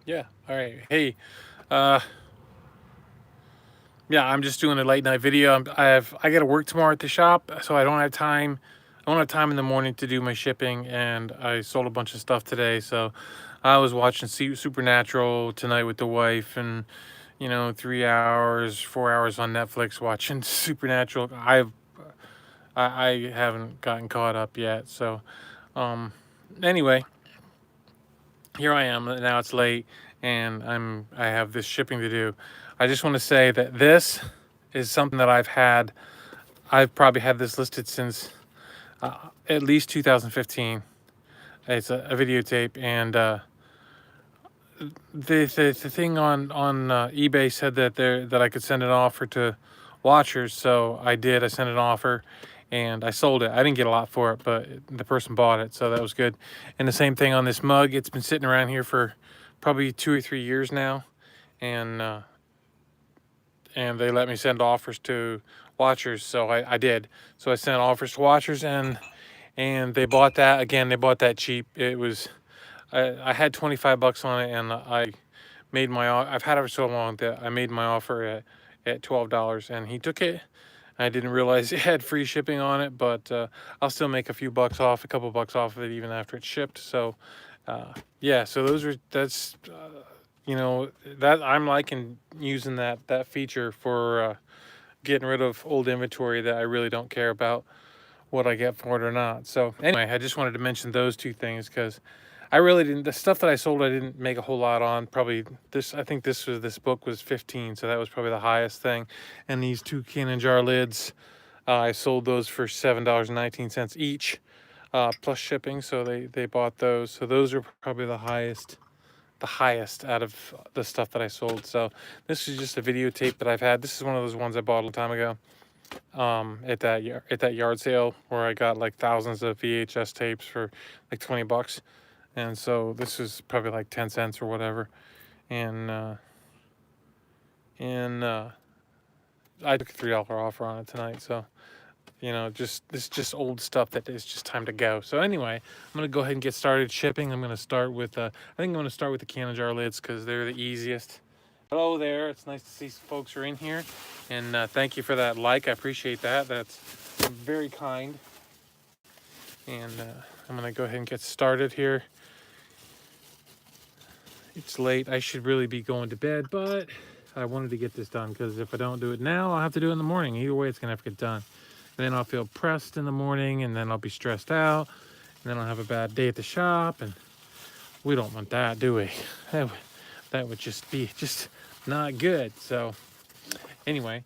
Yeah. All right. Hey, uh, yeah, I'm just doing a late night video. I got to work tomorrow at the shop, so I don't have time. I don't have time in the morning to do my shipping, and I sold a bunch of stuff today. So I was watching Supernatural tonight with the wife, and 3 hours, 4 hours on Netflix watching Supernatural. I haven't gotten caught up yet. So um, anyway, here I am. Now it's late, and I have this shipping to do. I just want to say that this is something that I've probably had this listed since at least 2015. It's a videotape, and the thing on eBay said that I could send an offer to watchers, so I did. I sent an offer, and I sold it. I didn't get a lot for it, but the person bought it, so that was good. And the same thing on this mug. It's been sitting around here for probably 2 or 3 years now, and and they let me send offers to watchers, so I did. So I sent offers to watchers, and they bought that. Again, they bought that cheap. It was I had 25 bucks on it, and I made I've had it for so long that I made my offer at $12, and he took it. I didn't realize it had free shipping on it, but I'll still make a few bucks off, a couple bucks off of it even after it's shipped. So yeah, so that's that I'm liking using that feature for getting rid of old inventory that I really don't care about what I get for it or not. So anyway, I just wanted to mention those two things because I really didn't. The stuff that I sold, I didn't make a whole lot on. Probably this. I think this book was 15, so that was probably the highest thing. And these two cannon jar lids, I sold those for $7.19 each, plus shipping. So they bought those. So those are probably the highest out of the stuff that I sold. So this is just a videotape that I've had. This is one of those ones I bought a long time ago at that yard sale where I got like thousands of VHS tapes for like 20 bucks. And so this is probably like 10 cents or whatever. And I took a $3 offer on it tonight. So, just this is just old stuff that is just time to go. So anyway, I'm going to go ahead and get started shipping. I'm going to start with, I think I'm going to start with the cannon jar lids because they're the easiest. Hello there. It's nice to see folks are in here. And thank you for that like. I appreciate that. That's very kind. And I'm going to go ahead and get started here. It's late. I should really be going to bed, but I wanted to get this done because if I don't do it now, I'll have to do it in the morning. Either way, it's going to have to get done. And then I'll feel pressed in the morning, and then I'll be stressed out, and then I'll have a bad day at the shop, and we don't want that, do we? That would just be not good. So anyway,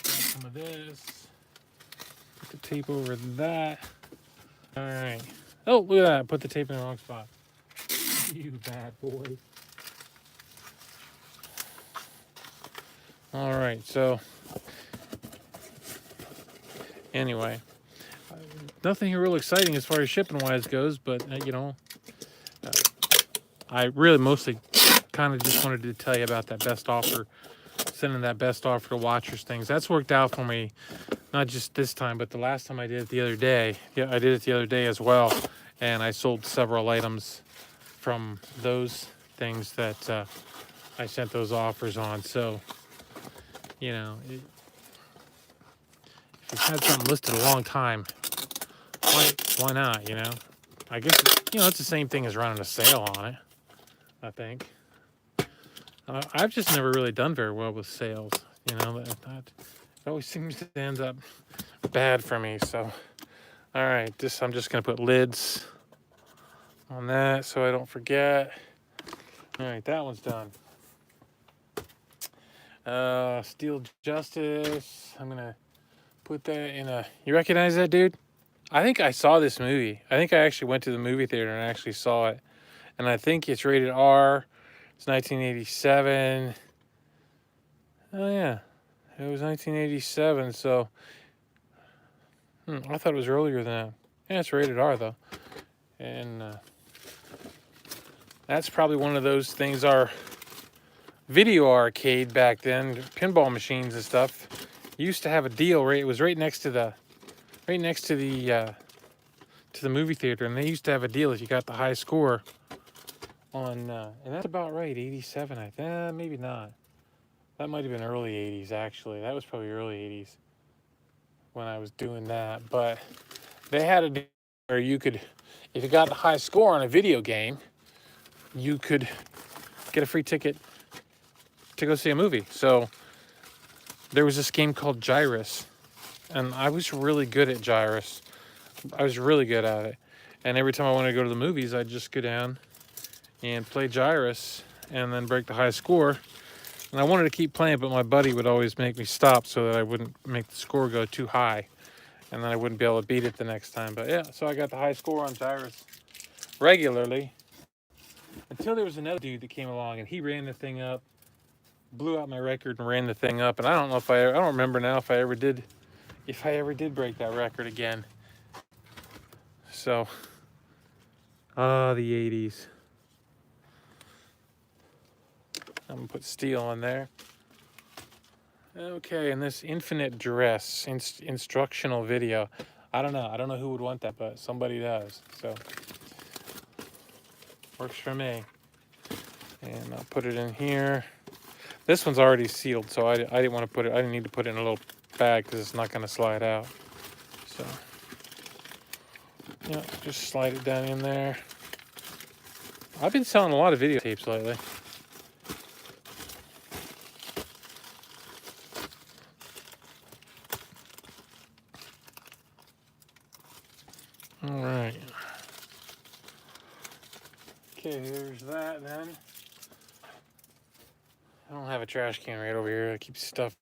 some of this. Put the tape over that. All right. Oh, look at that. I put the tape in the wrong spot. You bad boy. All right. So anyway, nothing real exciting as far as shipping wise goes, but I really mostly kind of just wanted to tell you about that best offer, sending that best offer to watchers things. That's worked out for me, not just this time, but the last time I did it the other day. Yeah, I did it the other day as well, and I sold several items from those things that I sent those offers on. So, if you've had something listed a long time, why not? I guess it's the same thing as running a sale on it. I think I've just never really done very well with sales. That always seems to end up bad for me. So, all right, I'm just gonna put lids on that so I don't forget. All right, that one's done. Steel Justice. I'm gonna put that in a. You recognize that dude? I think I saw this movie. I think I actually went to the movie theater and actually saw it. And I think it's rated R. It's 1987. Oh, yeah. It was 1987, so... I thought it was earlier than that. Yeah, it's rated R, though. And that's probably one of those things our video arcade back then, pinball machines and stuff, used to have a deal, right? It was right next to the movie theater, and they used to have a deal if you got the high score and that's about right, 87. Maybe not. That might have been early 80s actually. That was probably early 80s when I was doing that. But they had a deal where you could, if you got the high score on a video game, you could get a free ticket to go see a movie. So there was this game called Cyrus, and I was really good at Cyrus. I was really good at it. And every time I wanted to go to the movies, I'd just go down and play Cyrus and then break the high score. And I wanted to keep playing, but my buddy would always make me stop so that I wouldn't make the score go too high. And then I wouldn't be able to beat it the next time. But yeah, so I got the high score on Cyrus regularly. Until there was another dude that came along and he ran the thing up, blew out my record and ran the thing up. And I don't know if I don't remember now if I ever did break that record again. So, the 80s. I'm gonna put steel in there. Okay, and this infinite dress instructional video. I don't know who would want that, but somebody does. So, works for me. And I'll put it in here. This one's already sealed, so I didn't want to put it. I didn't need to put it in a little bag because it's not going to slide out. So, yeah, just slide it down in there. I've been selling a lot of videotapes lately. All right. Okay, here's that then. I don't have a trash can right over here. I keep stuffing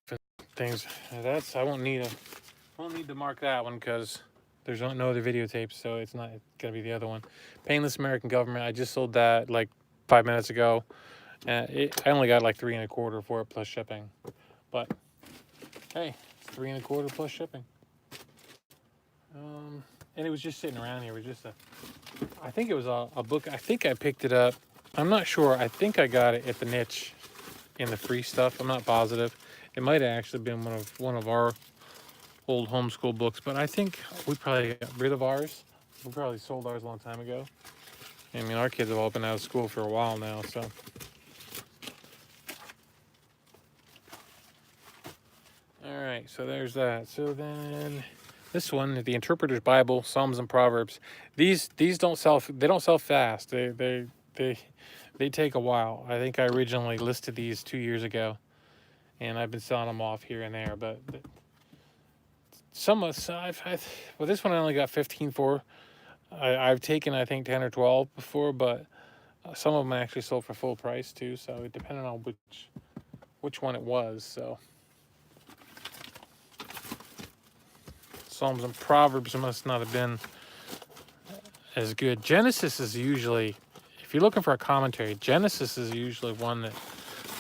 things. I won't need to mark that one because there's no other videotapes, so it's gonna be the other one. Painless American Government. I just sold that like 5 minutes ago. I only got like 3 1/4 for it plus shipping, but hey, it's 3 1/4 plus shipping. And it was just sitting around here. It was just I think it was a book. I think I picked it up. I'm not sure. I think I got it at the Niche in the free stuff. I'm not positive. It might have actually been one of our old homeschool books, but I think we probably got rid of ours. We probably sold ours a long time ago. I mean, our kids have all been out of school for a while now, so. All right, so there's that. So then this one, the Interpreter's Bible, Psalms and Proverbs. These don't sell. They don't sell fast. They take a while. I think I originally listed these 2 years ago, and I've been selling them off here and there. But well, this one I only got 15 for. I've taken I think 10 or 12 before, but some of them I actually sold for full price too. So it depended on which one it was. So. Psalms and Proverbs must not have been as good. Genesis is usually, if you're looking for a commentary, Genesis is usually one that,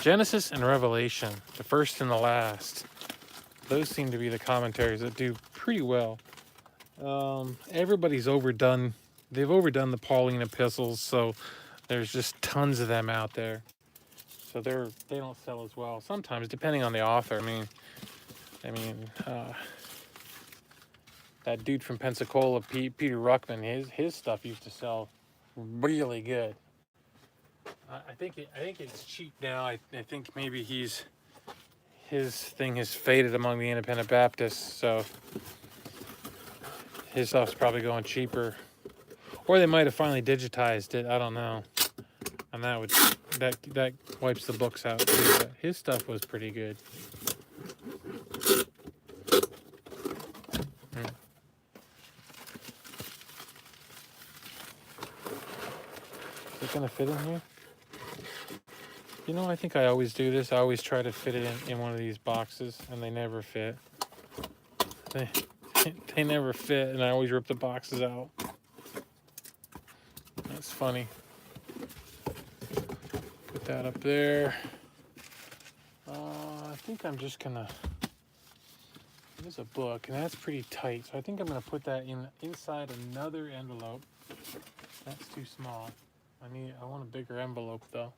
Genesis and Revelation, the first and the last, those seem to be the commentaries that do pretty well. Everybody's overdone, they've overdone the Pauline epistles, so there's just tons of them out there. So they don't sell as well. Sometimes, depending on the author. I mean, that dude from Pensacola, Peter Ruckman, his stuff used to sell really good. I think it's cheap now. I think maybe his thing has faded among the independent Baptists, so his stuff's probably going cheaper. Or they might have finally digitized it. I don't know. And that wipes the books out too. But his stuff was pretty good. Is it gonna fit in here? You know, I think I always do this. I always try to fit it in one of these boxes, and they never fit. They never fit, and I always rip the boxes out. That's funny. Put that up there. I think I'm just gonna. There's a book, and that's pretty tight, so I think I'm gonna put that inside another envelope. That's too small. I want a bigger envelope though.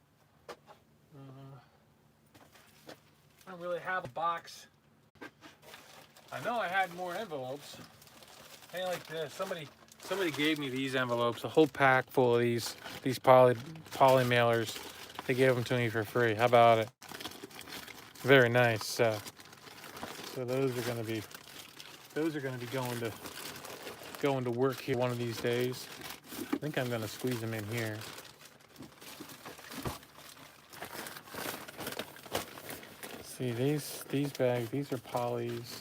I don't really have a box. I know I had more envelopes. Hey, like this. Somebody gave me these envelopes, a whole pack full of these poly mailers. They gave them to me for free. How about it? Very nice. So those are going to be going to work here one of these days. I think I'm going to squeeze them in here. See, these bags, these are polys.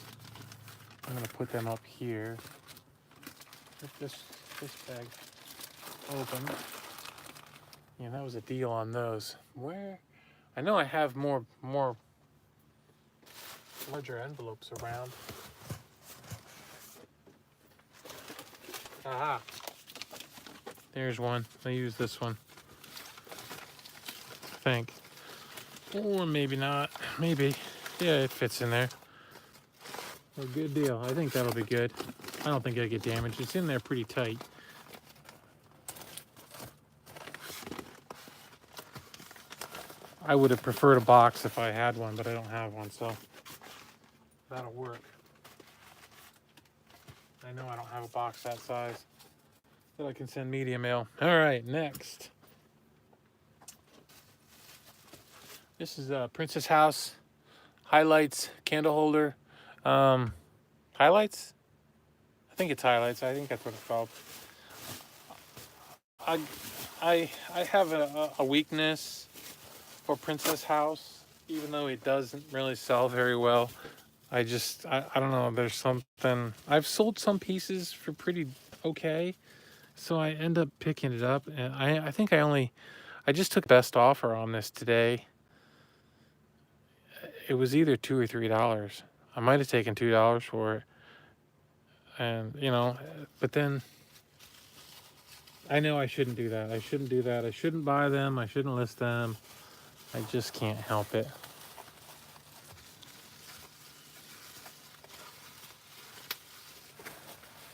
I'm going to put them up here. If this bag open. Yeah, that was a deal on those. Where? I know I have more larger envelopes around. Aha. There's one. I use this one. I think. Or maybe not. Maybe. Yeah, it fits in there. A good deal. I think that'll be good. I don't think it'll get damaged. It's in there pretty tight. I would have preferred a box if I had one, but I don't have one, so that'll work. I know I don't have a box that size that I can send media mail. All right, next. This is Princess House highlights candle holder. Highlights? I think it's highlights. I think that's what it's called. I have a weakness for Princess House, even though it doesn't really sell very well. I don't know. There's something. I've sold some pieces for pretty okay, so I end up picking it up, and I think I just took best offer on this today. It was either $2 or $3. I might have taken $2 for it, and but then I know I shouldn't do that. I shouldn't buy them. I shouldn't list them. I just can't help it.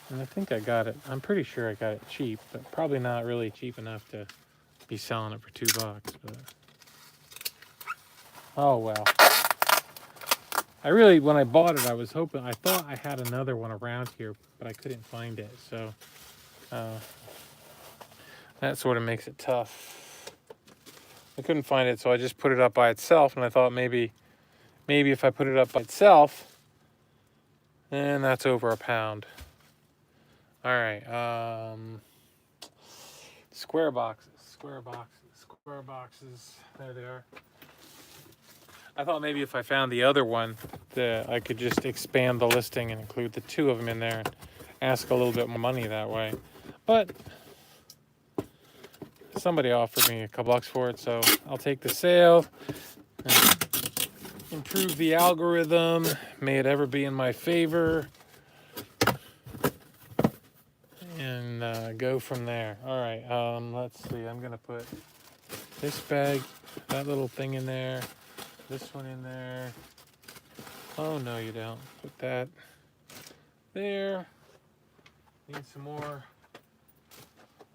And I think I got it. I'm pretty sure I got it cheap, but probably not really cheap enough to be selling it for $2. But oh well. When I bought it, I thought I had another one around here, but I couldn't find it. So that sort of makes it tough. I couldn't find it, so I just put it up by itself, and I thought maybe if I put it up by itself, then that's over £1. All right, square boxes. There they are. I thought maybe if I found the other one, that I could just expand the listing and include the two of them in there and ask a little bit more money that way. But somebody offered me a couple bucks for it, so I'll take the sale and improve the algorithm. May it ever be in my favor. And go from there. All right, let's see. I'm going to put this bag, that little thing in there, this one in there. Oh, no, you don't. Put that there. Need some more.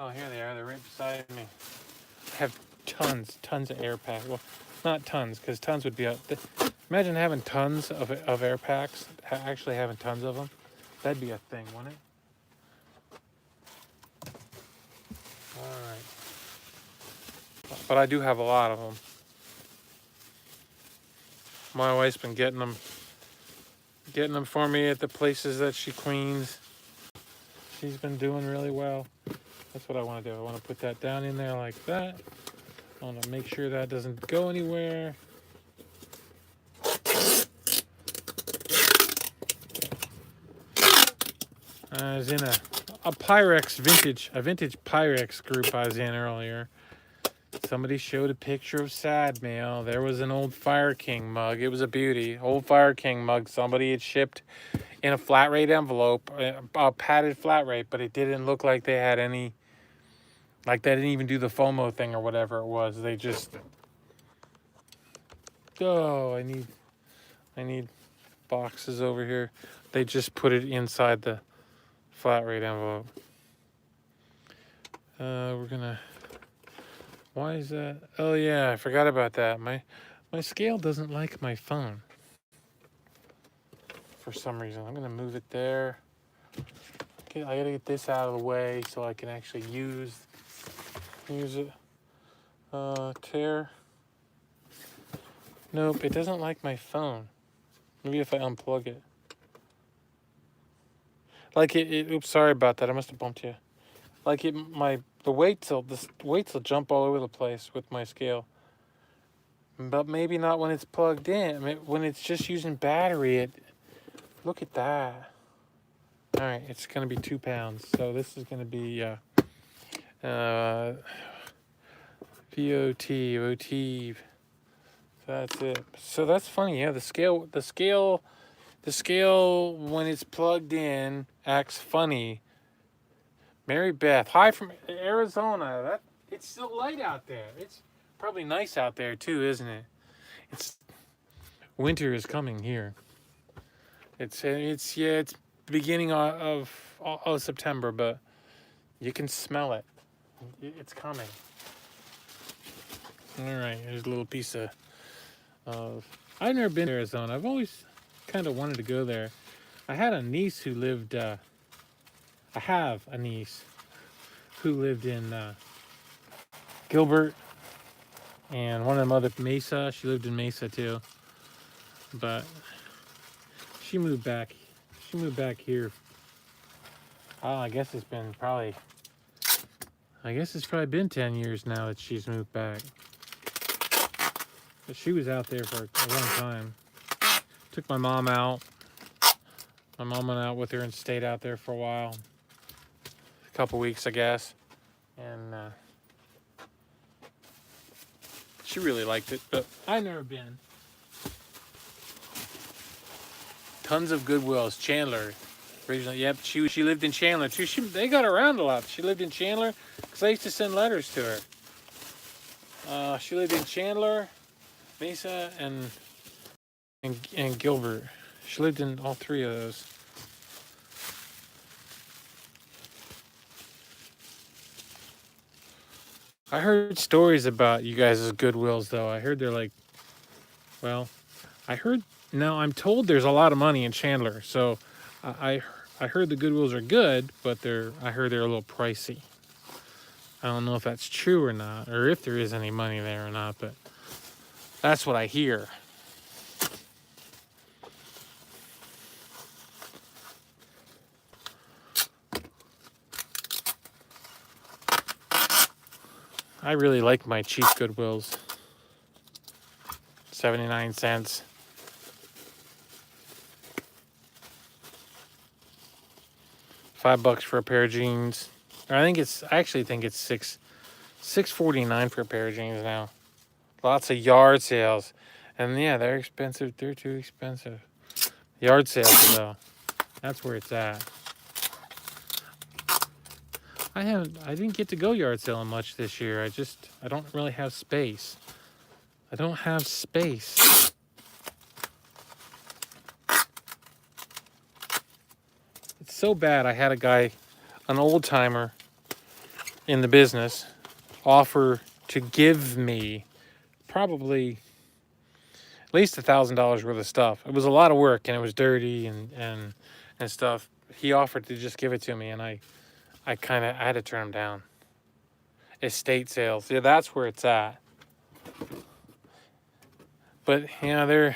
Oh, here they are. They're right beside me. I have tons of air packs. Well, not tons, because tons would be up. Imagine having tons of air packs, actually having tons of them. That'd be a thing, wouldn't it? All right. But I do have a lot of them. My wife's been getting them for me at the places that she cleans. She's been doing really well. That's what I want to do. I want to put that down in there like that. I want to make sure that doesn't go anywhere. I was in a Pyrex vintage Pyrex group I was in earlier. Somebody showed a picture of sad mail. There was an old Fire King mug. It was a beauty. Old Fire King mug. Somebody had shipped in a flat rate envelope, a padded flat rate, but it didn't look like they had any, like they didn't even do the FOMO thing or whatever it was. They just, I need boxes over here. They just put it inside the flat rate envelope. Why is that? Oh yeah, I forgot about that. My scale doesn't like my phone for some reason. I'm gonna move it there. I gotta get this out of the way so I can actually use it. Tear. Nope, it doesn't like my phone. Maybe if I unplug it. Like oops, sorry about that. I must have bumped you. Like the weights will jump all over the place with my scale. But maybe not when it's plugged in. I mean, when it's just using battery, look at that. All right, it's gonna be 2 pounds. So this is gonna be VOT. That's it. So that's funny. Yeah, the scale when it's plugged in acts funny. Mary Beth, hi from Arizona. It's still light out there. It's probably nice out there too, isn't it? Winter is coming here. It's beginning of September, but you can smell it. It's coming. All right, here's a little piece of. I've never been to Arizona. I've always kind of wanted to go there. I had a niece who lived. I have a niece who lived in Gilbert, and one of them other Mesa. She lived in Mesa too, but she moved back. She moved back here. I guess it's probably been 10 years now that she's moved back. But she was out there for a long time. Took my mom out. My mom went out with her and stayed out there for a while. A couple weeks, I guess. And she really liked it, but I've never been. Tons of Goodwills. Chandler. Originally, yep, she lived in Chandler too. They got around a lot. She lived in Chandler because I used to send letters to her. She lived in Chandler, Mesa, and Gilbert. She lived in all three of those. I heard stories about you guys' Goodwills, though. I heard they're like, well, now I'm told there's a lot of money in Chandler. So I heard the Goodwills are good, but I heard they're a little pricey. I don't know if that's true or not, or if there is any money there or not, but that's what I hear. I really like my cheap Goodwills. 79 cents. $5 for a pair of jeans. I actually think it's $6.49 for a pair of jeans now. Lots of yard sales. And yeah, they're expensive. They're too expensive. Yard sales though. That's where it's at. I didn't get to go yard selling much this year. I don't really have space. I don't have space. It's so bad. I had a guy, an old timer in the business, offer to give me probably at least $1,000 worth of stuff. It was a lot of work and it was dirty and stuff. He offered to just give it to me, and I had to turn him down. Estate sales, yeah, that's where it's at. But yeah,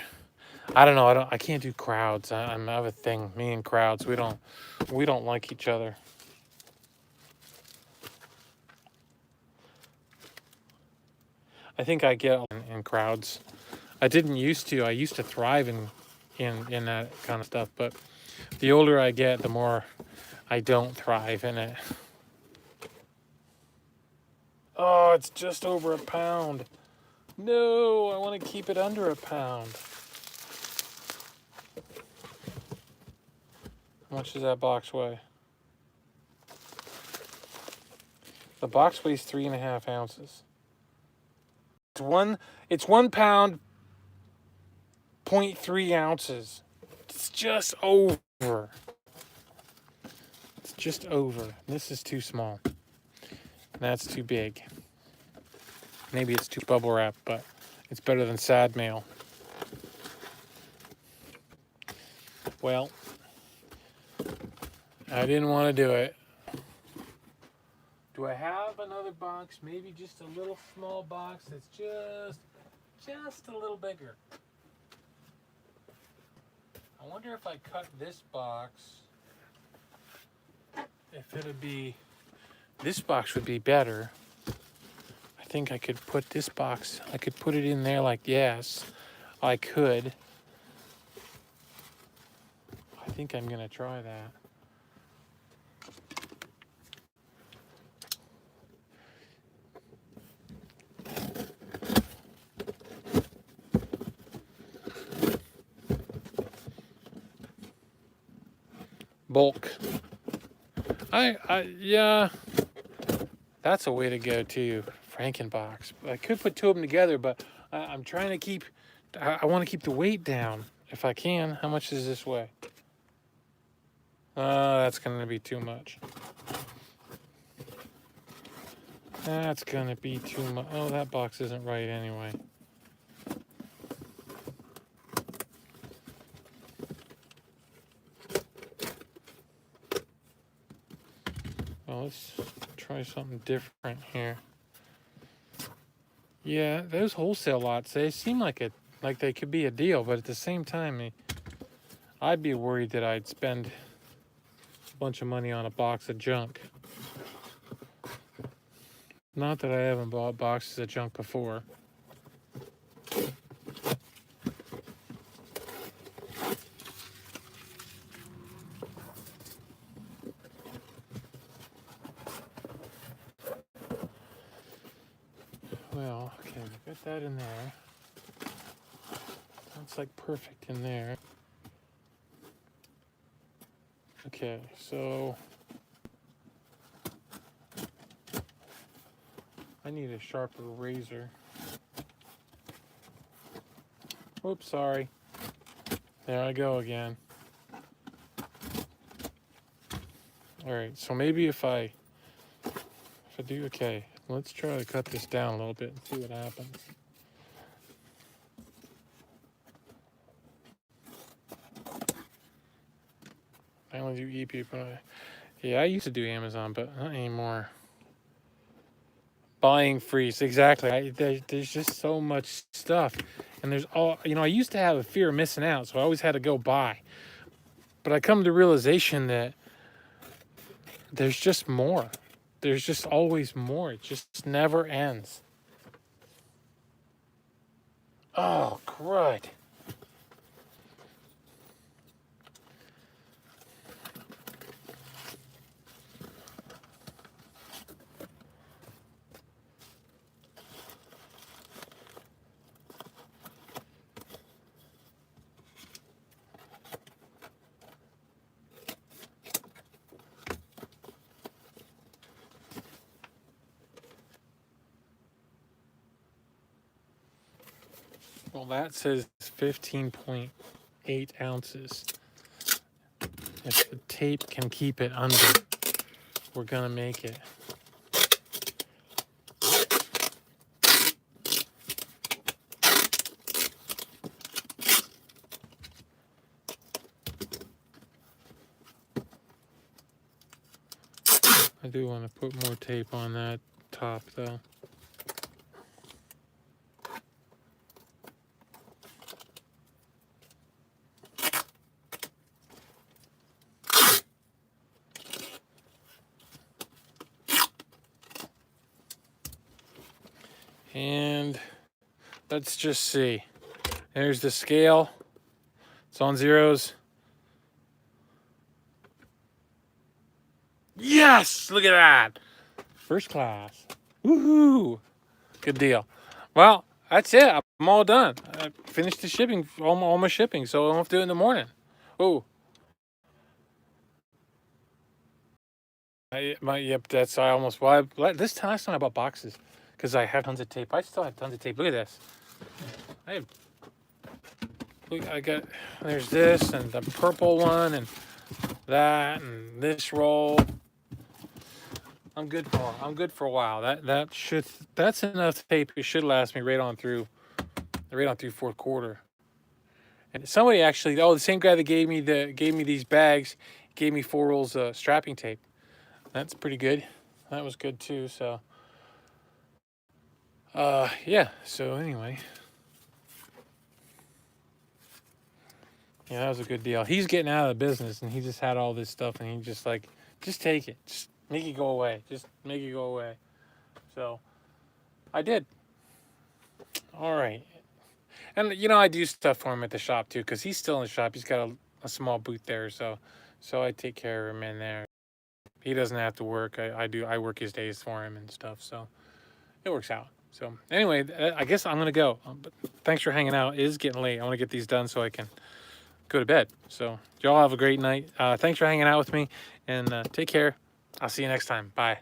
I don't know. I can't do crowds. I have a thing. Me and crowds, we don't like each other. I think I get in crowds. I didn't used to. I used to thrive in that kind of stuff. But the older I get, the more I don't thrive in it. Oh, it's just over a pound. No, I want to keep it under a pound. How much does that box weigh? The box weighs 3.5 ounces. It's 1 pound, 0.3 ounces. It's just over. It's just over. This is too small. That's too big. Maybe it's too bubble wrap, but it's better than sad mail. Well, I didn't want to do it. Do I have another box? Maybe just a little small box that's just a little bigger. I wonder if I cut this box, if it'd be, this box would be better. I think I could put this box, I could put it in there like, yes, I could. I think I'm gonna try that. Bulk. Yeah, that's a way to go too. Frankenbox. I could put two of them together, but I'm trying to keep, I want to keep the weight down if I can. How much does this weigh? That's going to be too much. That's going to be too much. Oh, that box isn't right anyway. Well, let's try something different here. Yeah, those wholesale lots, they seem like they could be a deal, but at the same time, I'd be worried that I'd spend a bunch of money on a box of junk. Not that I haven't bought boxes of junk before. Well, okay, we got that in there. That's like perfect in there. Okay, so I need a sharper razor. Oops, sorry. There I go again. All right, so maybe if I do, okay, let's try to cut this down a little bit and see what happens. I only do eBay, but yeah, I used to do Amazon, but not anymore. Buying freeze, exactly. There's just so much stuff, and there's all, I used to have a fear of missing out, so I always had to go buy. But I come to the realization that there's just more. There's just always more. It just never ends. Oh, crud. Well, that says 15.8 ounces. If the tape can keep it under, we're gonna make it. I do want to put more tape on that top though. And let's just see. There's the scale. It's on zeros. Yes! Look at that. First class. Woohoo! Good deal. Well, that's it. I'm all done. I finished the shipping, all my shipping, so I'll have to do it in the morning. Oh. Yep, that's, I almost, well, this time, last time I bought boxes, because I have tons of tape. I still have tons of tape. Look at this. I got, there's this, and the purple one, and that, and this roll. I'm good for a while. That's enough tape. It should last me right on through fourth quarter. And somebody actually, the same guy that gave me these bags, gave me 4 rolls of strapping tape. That's pretty good. That was good too. So, yeah. So anyway, yeah, that was a good deal. He's getting out of the business, and he just had all this stuff, and he just like, just take it, just make it go away, just make it go away. So, I did. All right. And I do stuff for him at the shop too, because he's still in the shop. He's got a small booth there, so I take care of him in there. He doesn't have to work. I do. I work his days for him and stuff, so it works out. So anyway, I guess I'm gonna go. But thanks for hanging out. It is getting late. I want to get these done so I can go to bed. So y'all have a great night. Thanks for hanging out with me, and take care. I'll see you next time. Bye.